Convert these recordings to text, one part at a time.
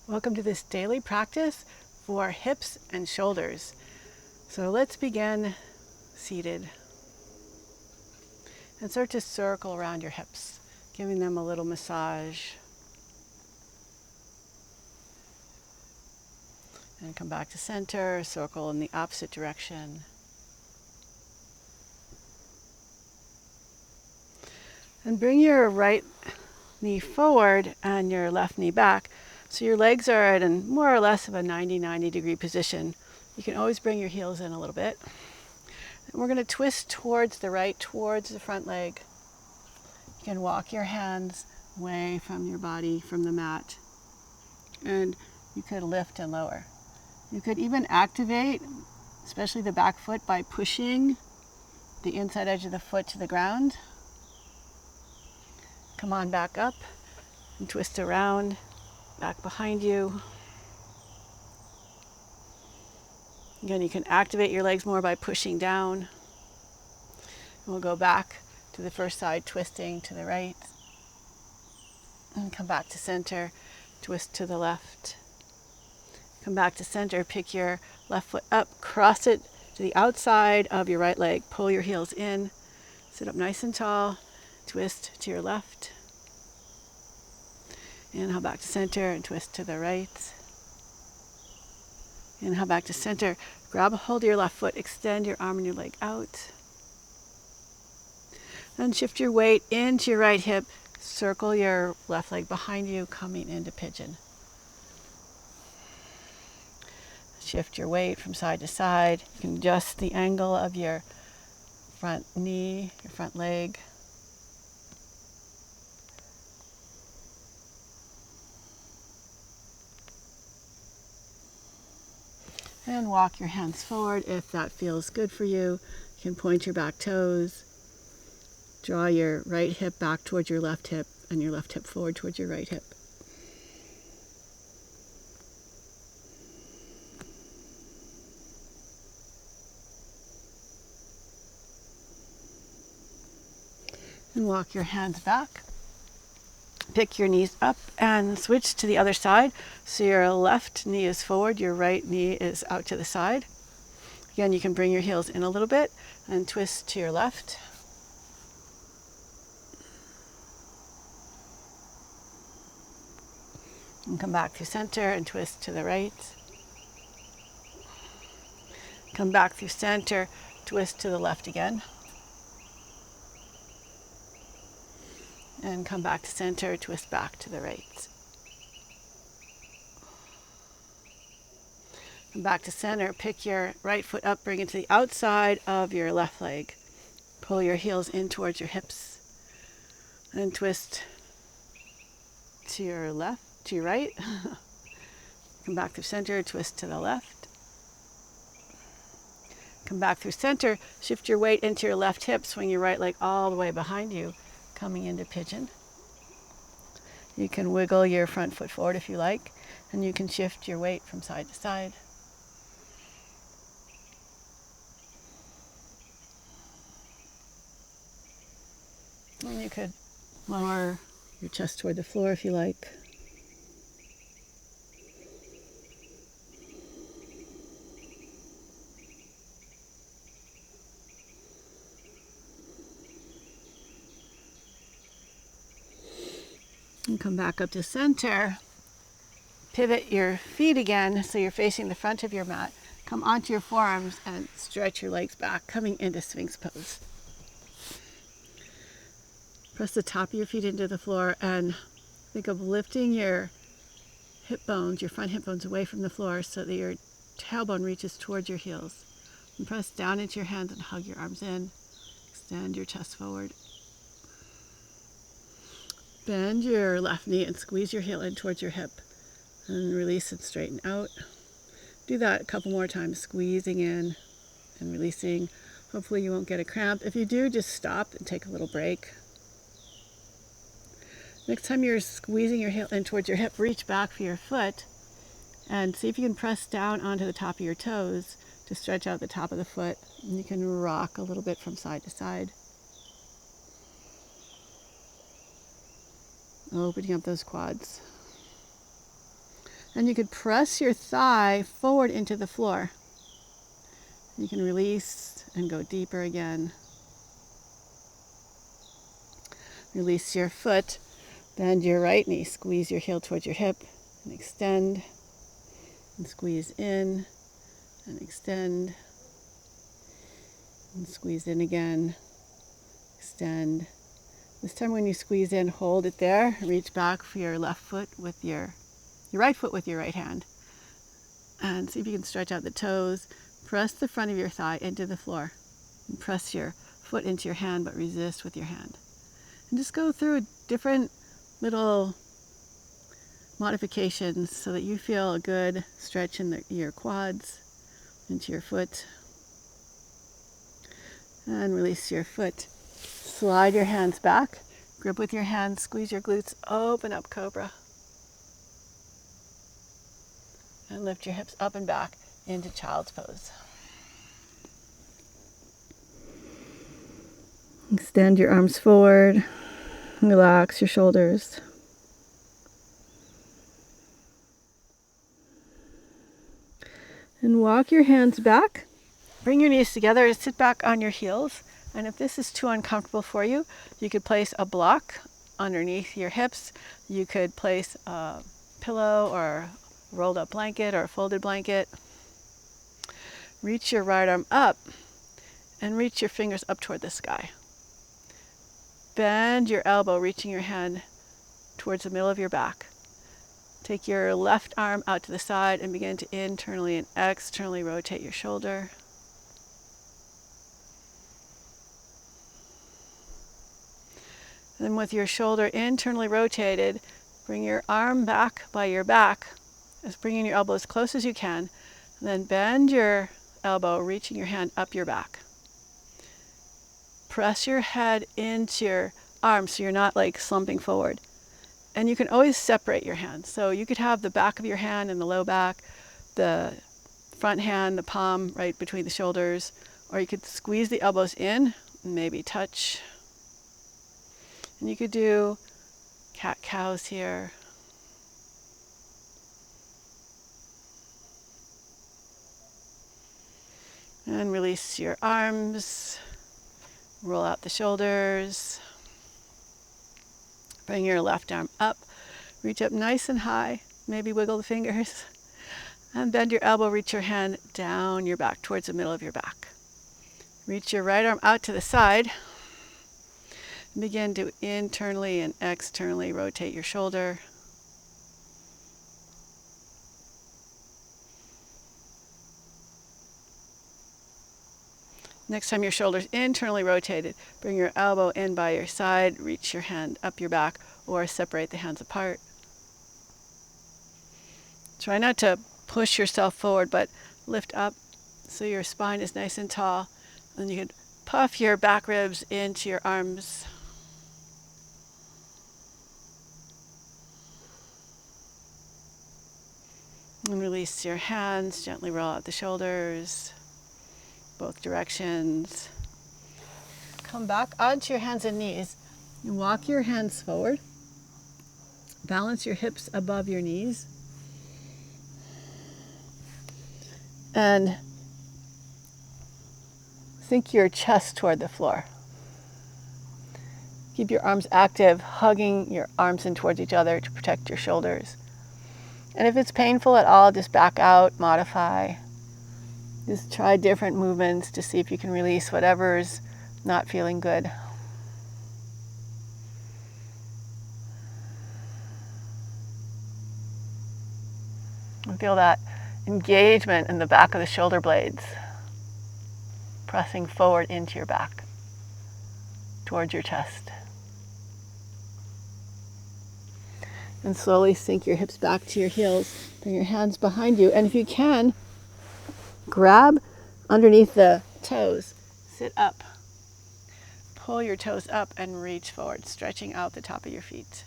Welcome to this daily practice for hips and shoulders. So let's begin seated and start to circle around your hips, giving them a little massage. And come back to center, circle in the opposite direction. And bring your right knee forward and your left knee back. So your legs are at more or less of a 90 degree position. You can always bring your heels in a little bit. And we're going to twist towards the right, towards the front leg. You can walk your hands away from your body, from the mat. And you could lift and lower. You could even activate, especially the back foot, by pushing the inside edge of the foot to the ground. Come on back up and twist around, back behind you. Again, you can activate your legs more by pushing down. We'll go back to the first side, twisting to the right. And come back to center, twist to the left. Come back to center, pick your left foot up, cross it to the outside of your right leg. Pull your heels in, sit up nice and tall, twist to your left. Inhale back to center and twist to the right. Inhale back to center. Grab a hold of your left foot, extend your arm and your leg out. And shift your weight into your right hip. Circle your left leg behind you, coming into pigeon. Shift your weight from side to side. You can adjust the angle of your front knee, your front leg. And walk your hands forward if that feels good for you. You can point your back toes. Draw your right hip back towards your left hip and your left hip forward towards your right hip. And walk your hands back. Pick your knees up and switch to the other side. So your left knee is forward, your right knee is out to the side. Again, you can bring your heels in a little bit and twist to your left. And come back through center and twist to the right. Come back through center, twist to the left again. And come back to center, twist back to the right. Come back to center, pick your right foot up, bring it to the outside of your left leg. Pull your heels in towards your hips. And twist to your left, to your right. Come back through center, twist to the left. Come back through center, shift your weight into your left hip, swing your right leg all the way behind you, coming into pigeon. You can wiggle your front foot forward if you like, and you can shift your weight from side to side. And you could lower your chest toward the floor if you like. And come back up to center. Pivot your feet again so you're facing the front of your mat. Come onto your forearms and stretch your legs back, coming into Sphinx pose. Press the top of your feet into the floor and think of lifting your hip bones, your front hip bones away from the floor so that your tailbone reaches towards your heels. And press down into your hands and hug your arms in. Extend your chest forward. Bend your left knee and squeeze your heel in towards your hip. And release and straighten out. Do that a couple more times, squeezing in and releasing. Hopefully you won't get a cramp. If you do, just stop and take a little break. Next time you're squeezing your heel in towards your hip, reach back for your foot and see if you can press down onto the top of your toes to stretch out the top of the foot. And you can rock a little bit from side to side. Opening up those quads. And you could press your thigh forward into the floor. You can release and go deeper again. Release your foot, bend your right knee, squeeze your heel towards your hip, and extend, and squeeze in, and extend, and squeeze in again, extend. This time when you squeeze in, hold it there, reach back for your left foot with your right foot with your right hand. And see if you can stretch out the toes. Press the front of your thigh into the floor. And press your foot into your hand, but resist with your hand. And just go through different little modifications so that you feel a good stretch in your quads, into your foot. And release your foot. Slide your hands back. Grip with your hands. Squeeze your glutes. Open up, cobra. And lift your hips up and back into child's pose. Extend your arms forward. Relax your shoulders. And walk your hands back. Bring your knees together. Sit back on your heels. And if this is too uncomfortable for you, you could place a block underneath your hips. You could place a pillow or rolled up blanket or a folded blanket. Reach your right arm up and reach your fingers up toward the sky. Bend your elbow, reaching your hand towards the middle of your back. Take your left arm out to the side and begin to internally and externally rotate your shoulder. Then with your shoulder internally rotated, bring your arm back by your back, bringing your elbow as close as you can. Then bend your elbow, reaching your hand up your back. Press your head into your arms so you're not like slumping forward. And you can always separate your hands. So you could have the back of your hand and the low back, the front hand, the palm right between the shoulders, or you could squeeze the elbows in and maybe touch. And you could do cat-cows here. And release your arms. Roll out the shoulders. Bring your left arm up. Reach up nice and high. Maybe wiggle the fingers. And bend your elbow. Reach your hand down your back towards the middle of your back. Reach your right arm out to the side. Begin to internally and externally rotate your shoulder. Next time your shoulder's internally rotated, bring your elbow in by your side, reach your hand up your back, or separate the hands apart. Try not to push yourself forward, but lift up so your spine is nice and tall. And you can puff your back ribs into your arms. And release your hands, gently roll out the shoulders. Both directions. Come back onto your hands and knees and walk your hands forward. Balance your hips above your knees. And sink your chest toward the floor. Keep your arms active, hugging your arms in towards each other to protect your shoulders. And if it's painful at all, just back out, modify. Just try different movements to see if you can release whatever's not feeling good. And feel that engagement in the back of the shoulder blades, pressing forward into your back, towards your chest. And slowly sink your hips back to your heels. Bring your hands behind you. And if you can, grab underneath the toes. Sit up. Pull your toes up and reach forward, stretching out the top of your feet.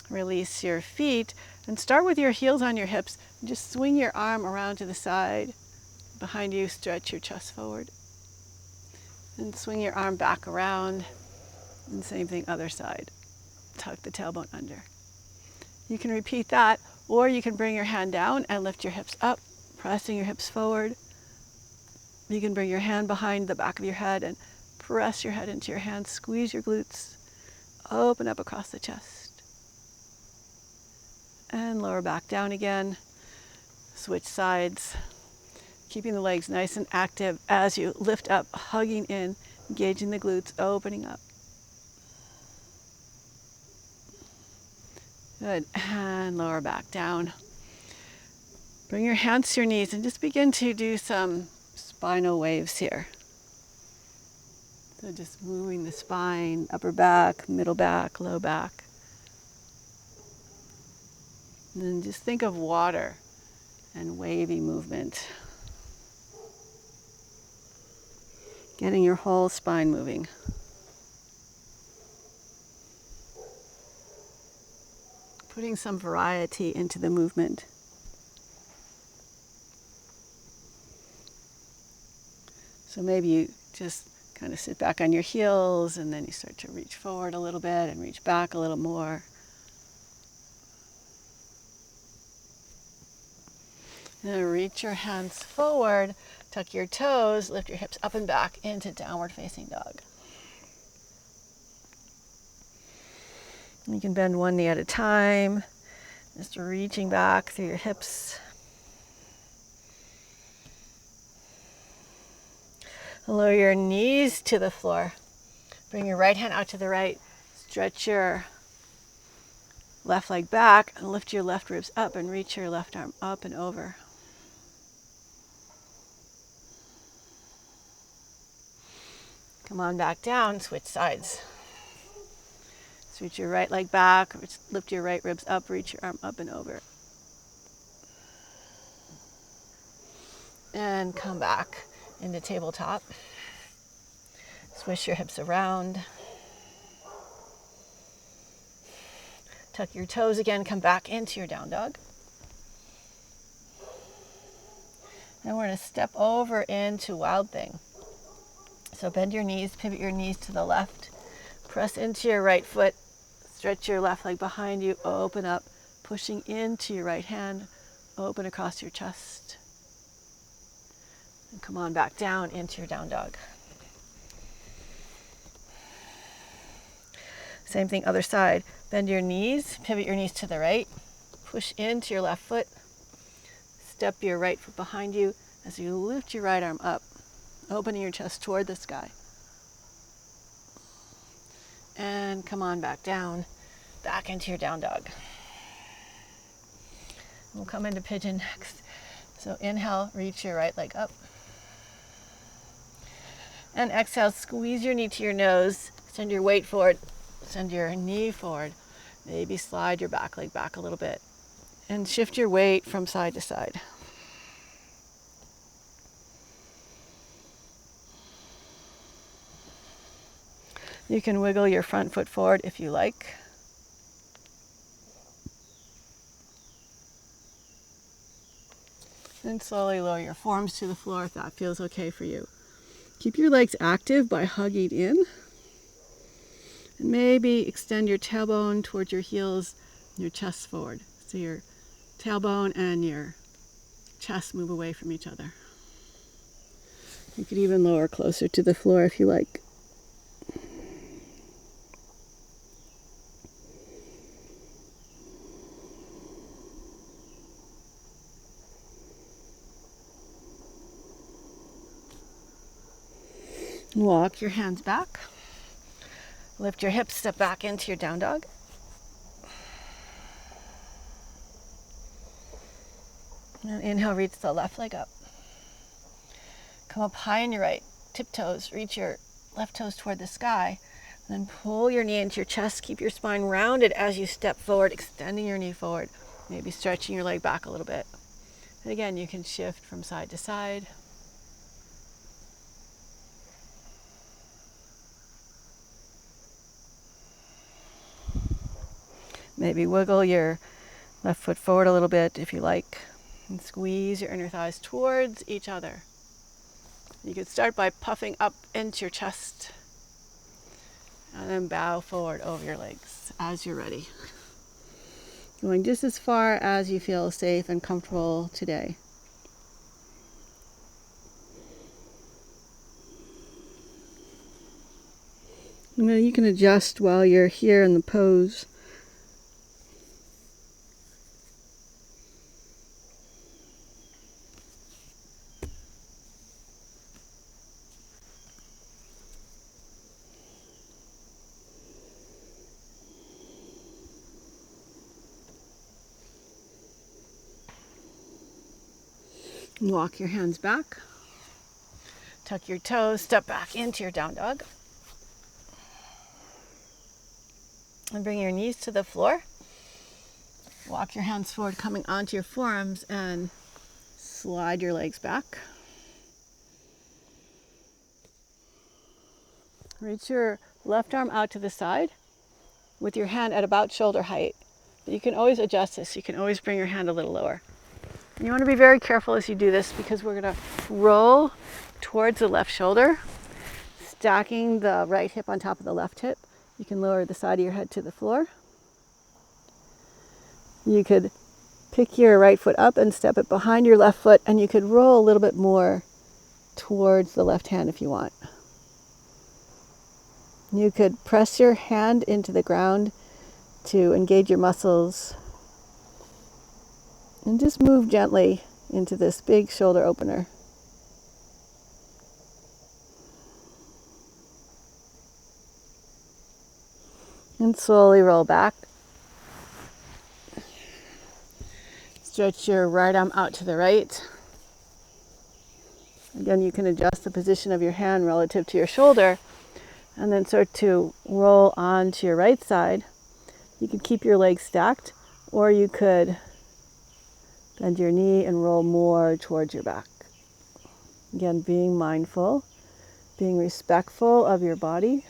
Release your feet and start with your heels on your hips. Just swing your arm around to the side. Behind you, stretch your chest forward. And swing your arm back around. And same thing, other side. tuck the tailbone under. You can repeat that, or you can bring your hand down and lift your hips up, pressing your hips forward. You can bring your hand behind the back of your head and press your head into your hands, squeeze your glutes, open up across the chest. And lower back down again. Switch sides, keeping the legs nice and active as you lift up, hugging in, engaging the glutes, opening up. Good, and lower back down. Bring your hands to your knees and just begin to do some spinal waves here. So just moving the spine, upper back, middle back, low back. And then just think of water and wavy movement. Getting your whole spine moving. Putting some variety into the movement. So maybe you just kind of sit back on your heels and then you start to reach forward a little bit and reach back a little more. And then reach your hands forward, tuck your toes, lift your hips up and back into downward facing dog. You can bend one knee at a time, just reaching back through your hips. Lower your knees to the floor. Bring your right hand out to the right. Stretch your left leg back and lift your left ribs up and reach your left arm up and over. Come on back down, switch sides. Reach your right leg back, lift your right ribs up, reach your arm up and over. And come back into tabletop. Swish your hips around. Tuck your toes again, come back into your down dog. Then we're going to step over into wild thing. So bend your knees, pivot your knees to the left. Press into your right foot. Stretch your left leg behind you, open up, pushing into your right hand, open across your chest. And come on back down into your down dog. Same thing, other side. Bend your knees, pivot your knees to the right, push into your left foot, step your right foot behind you as you lift your right arm up, opening your chest toward the sky. And come on back down, back into your down dog. We'll come into pigeon next. So inhale, reach your right leg up. And exhale, squeeze your knee to your nose, send your weight forward, send your knee forward. Maybe slide your back leg back a little bit. And shift your weight from side to side. You can wiggle your front foot forward if you like. And slowly lower your forearms to the floor if that feels okay for you. Keep your legs active by hugging in. And maybe extend your tailbone towards your heels, your chest forward. So your tailbone and your chest move away from each other. You could even lower closer to the floor if you like. Walk your hands back. Lift your hips, step back into your down dog. And inhale, reach the left leg up. Come up high on your right, tiptoes, reach your left toes toward the sky. Then pull your knee into your chest, keep your spine rounded as you step forward, extending your knee forward, maybe stretching your leg back a little bit. And again, you can shift from side to side. Maybe wiggle your left foot forward a little bit if you like, and squeeze your inner thighs towards each other. You could start by puffing up into your chest, and then bow forward over your legs. as you're ready. Going just as far as you feel safe and comfortable today. And then you can adjust while you're here in the pose. Walk your hands back. Tuck your toes, step back into your down dog. And bring your knees to the floor. Walk your hands forward, coming onto your forearms, and slide your legs back. Reach your left arm out to the side with your hand at about shoulder height. But you can always adjust this. You can always bring your hand a little lower. And you want to be very careful as you do this because we're going to roll towards the left shoulder, stacking the right hip on top of the left hip. You can lower the side of your head to the floor. You could pick your right foot up and step it behind your left foot, and you could roll a little bit more towards the left hand if you want. You could press your hand into the ground to engage your muscles and just move gently into this big shoulder opener. And slowly roll back. Stretch your right arm out to the right. Again, you can adjust the position of your hand relative to your shoulder and then start to roll onto your right side. You could keep your legs stacked, or you could bend your knee and roll more towards your back. Again, being mindful, being respectful of your body.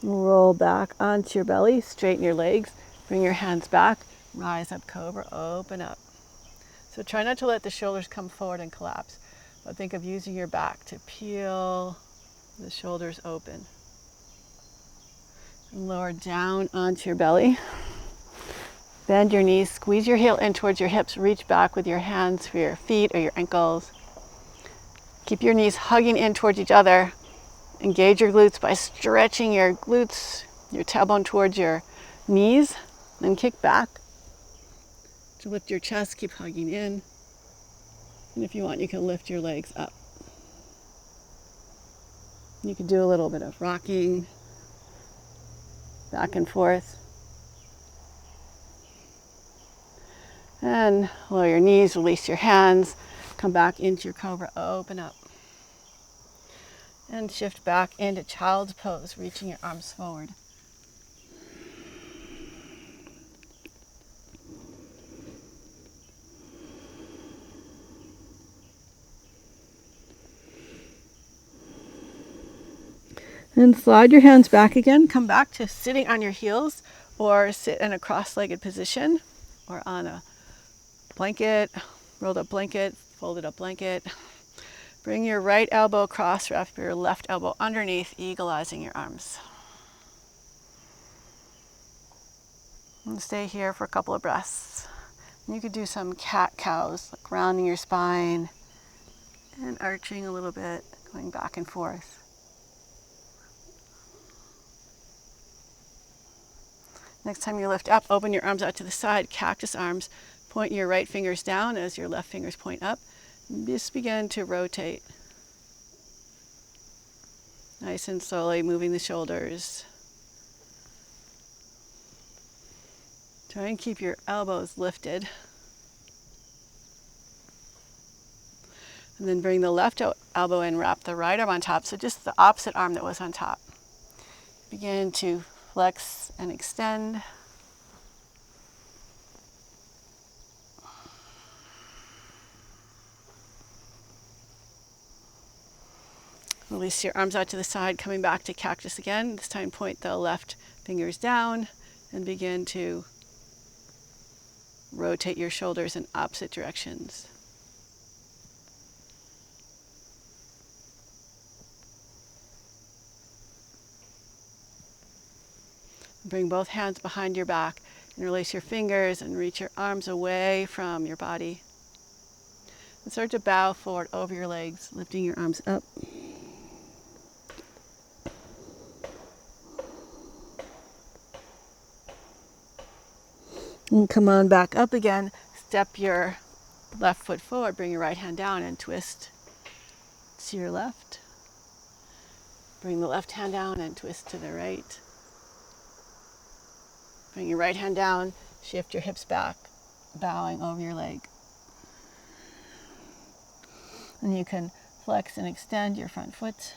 Roll back onto your belly, straighten your legs, bring your hands back, rise up, cobra, open up. So try not to let the shoulders come forward and collapse, but think of using your back to peel the shoulders open. And lower down onto your belly. Bend your knees, squeeze your heel in towards your hips, reach back with your hands for your feet or your ankles. Keep your knees hugging in towards each other. Engage your glutes by stretching your glutes, your tailbone towards your knees, then kick back. To lift your chest, keep hugging in. And if you want, you can lift your legs up. You can do a little bit of rocking back and forth. And lower your knees, release your hands, come back into your cobra, open up. And shift back into child's pose, reaching your arms forward. And slide your hands back again. Come back to sitting on your heels or sit in a cross-legged position or on a blanket, rolled up blanket, folded up blanket. Bring your right elbow across, wrap your left elbow underneath, eagle-izing your arms. And stay here for a couple of breaths. And you could do some cat-cows, like rounding your spine and arching a little bit, going back and forth. Next time you lift up, open your arms out to the side, cactus arms. Point your right fingers down as your left fingers point up. And just begin to rotate. Nice and slowly moving the shoulders. Try and keep your elbows lifted. And then bring the left elbow in, wrap the right arm on top, so just the opposite arm that was on top. Begin to flex and extend. Release your arms out to the side, coming back to cactus again. This time point the left fingers down and begin to rotate your shoulders in opposite directions. Bring both hands behind your back. Interlace your fingers and reach your arms away from your body. And start to bow forward over your legs, lifting your arms up. And come on back up again. Step your left foot forward. Bring your right hand down and twist to your left. Bring the left hand down and twist to the right. Bring your right hand down. Shift your hips back, bowing over your leg. And you can flex and extend your front foot.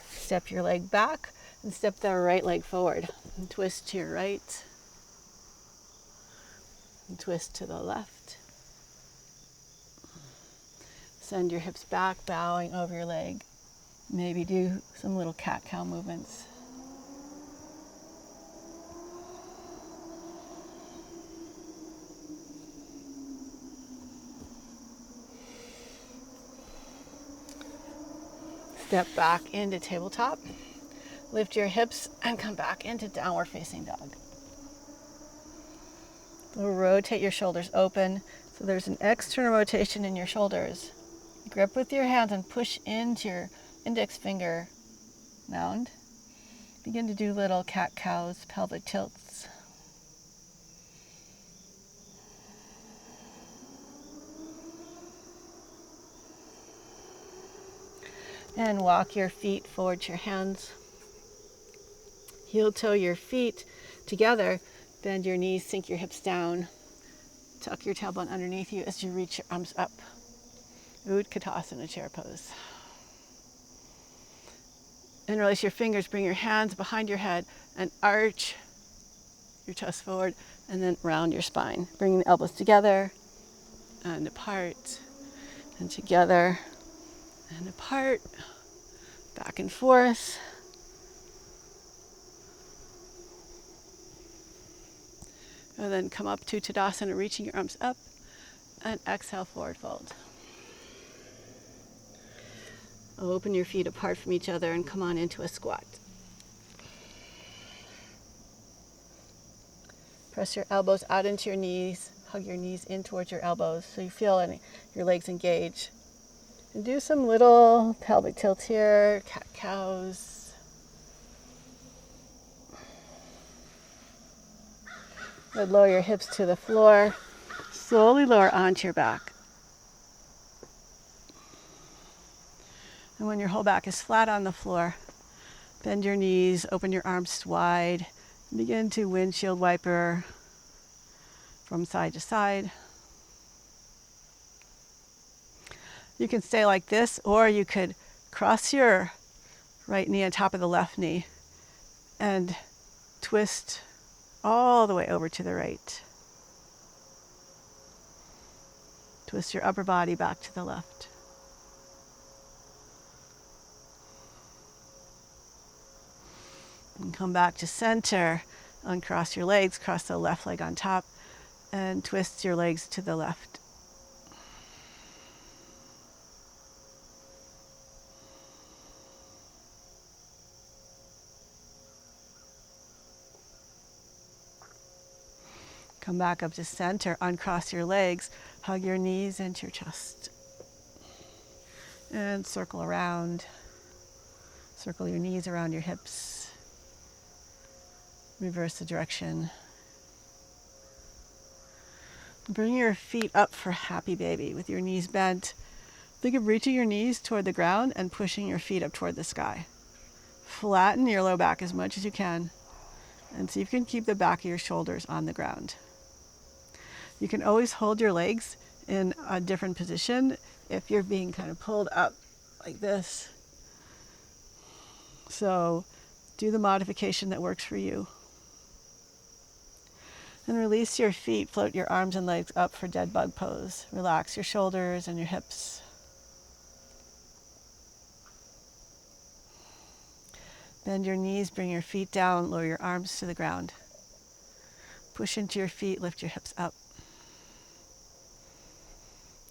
Step your leg back and step the right leg forward. And twist to your right. And twist to the left. Send your hips back, bowing over your leg. Maybe do some little cat-cow movements. Step back into tabletop. Lift your hips and come back into downward facing dog. Rotate your shoulders open. So there's an external rotation in your shoulders. Grip with your hands and push into your index finger mound. Begin to do little cat-cows, pelvic tilts. And walk your feet forward to your hands. Heel toe your feet together. Bend your knees, sink your hips down. Tuck your tailbone underneath you as you reach your arms up. Utkatasana chair pose. Interlace your fingers, bring your hands behind your head and arch your chest forward and then round your spine. Bringing the elbows together and apart and together and apart, back and forth. And then come up to Tadasana, reaching your arms up and exhale, forward fold. Open your feet apart from each other and come on into a squat. Press your elbows out into your knees. Hug your knees in towards your elbows so you feel your legs engage. And do some little pelvic tilts here, cat-cows. Lower your hips to the floor. Slowly lower onto your back. And when your whole back is flat on the floor, bend your knees, open your arms wide, and begin to windshield wiper from side to side. You can stay like this, or you could cross your right knee on top of the left knee and twist all the way over to the right. Twist your upper body back to the left. And come back to center. Uncross your legs, cross the left leg on top, and twist your legs to the left. Come back up to center, uncross your legs, hug your knees into your chest. And circle around. Circle your knees around your hips. Reverse the direction. Bring your feet up for happy baby with your knees bent. Think of reaching your knees toward the ground and pushing your feet up toward the sky. Flatten your low back as much as you can and see if you can keep the back of your shoulders on the ground. You can always hold your legs in a different position if you're being kind of pulled up like this. So do the modification that works for you. And release your feet, float your arms and legs up for dead bug pose. Relax your shoulders and your hips. Bend your knees, bring your feet down, lower your arms to the ground. Push into your feet, lift your hips up.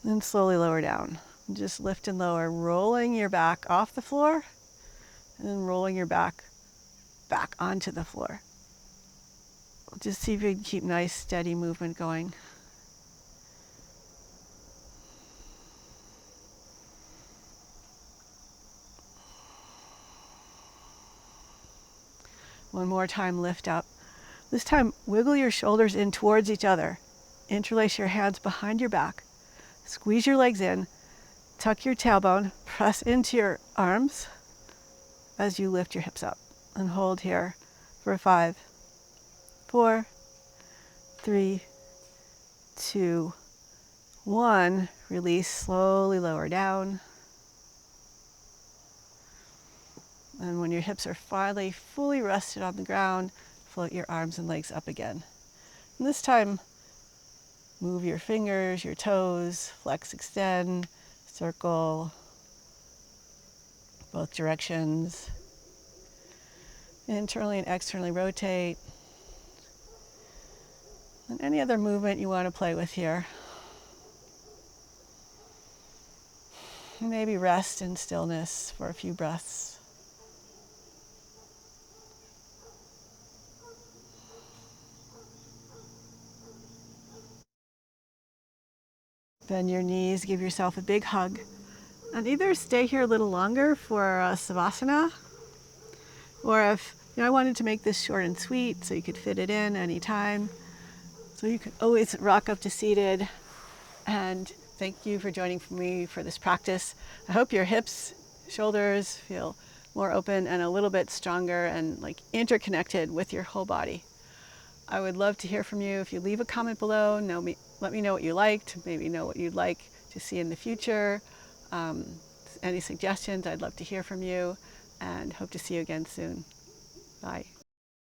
Then slowly lower down. Just lift and lower, rolling your back off the floor and then rolling your back onto the floor. Just see if you can keep nice, steady movement going. One more time, lift up. This time, wiggle your shoulders in towards each other. Interlace your hands behind your back. Squeeze your legs in. Tuck your tailbone. Press into your arms as you lift your hips up. And hold here for 5, 4, 3, 2, 1. Release, slowly lower down. And when your hips are finally fully rested on the ground, float your arms and legs up again. And this time, move your fingers, your toes, flex, extend, circle, both directions. Internally and externally rotate. And any other movement you want to play with here. Maybe rest in stillness for a few breaths. Bend your knees, give yourself a big hug. And either stay here a little longer for Savasana, or if I wanted to make this short and sweet so you could fit it in anytime. So you can always rock up to seated. And thank you for joining me for this practice. I hope your hips, shoulders feel more open and a little bit stronger and like interconnected with your whole body. I would love to hear from you. If you leave a comment below, let me know what you liked, maybe know what you'd like to see in the future. Any suggestions, I'd love to hear from you, and hope to see you again soon. Bye.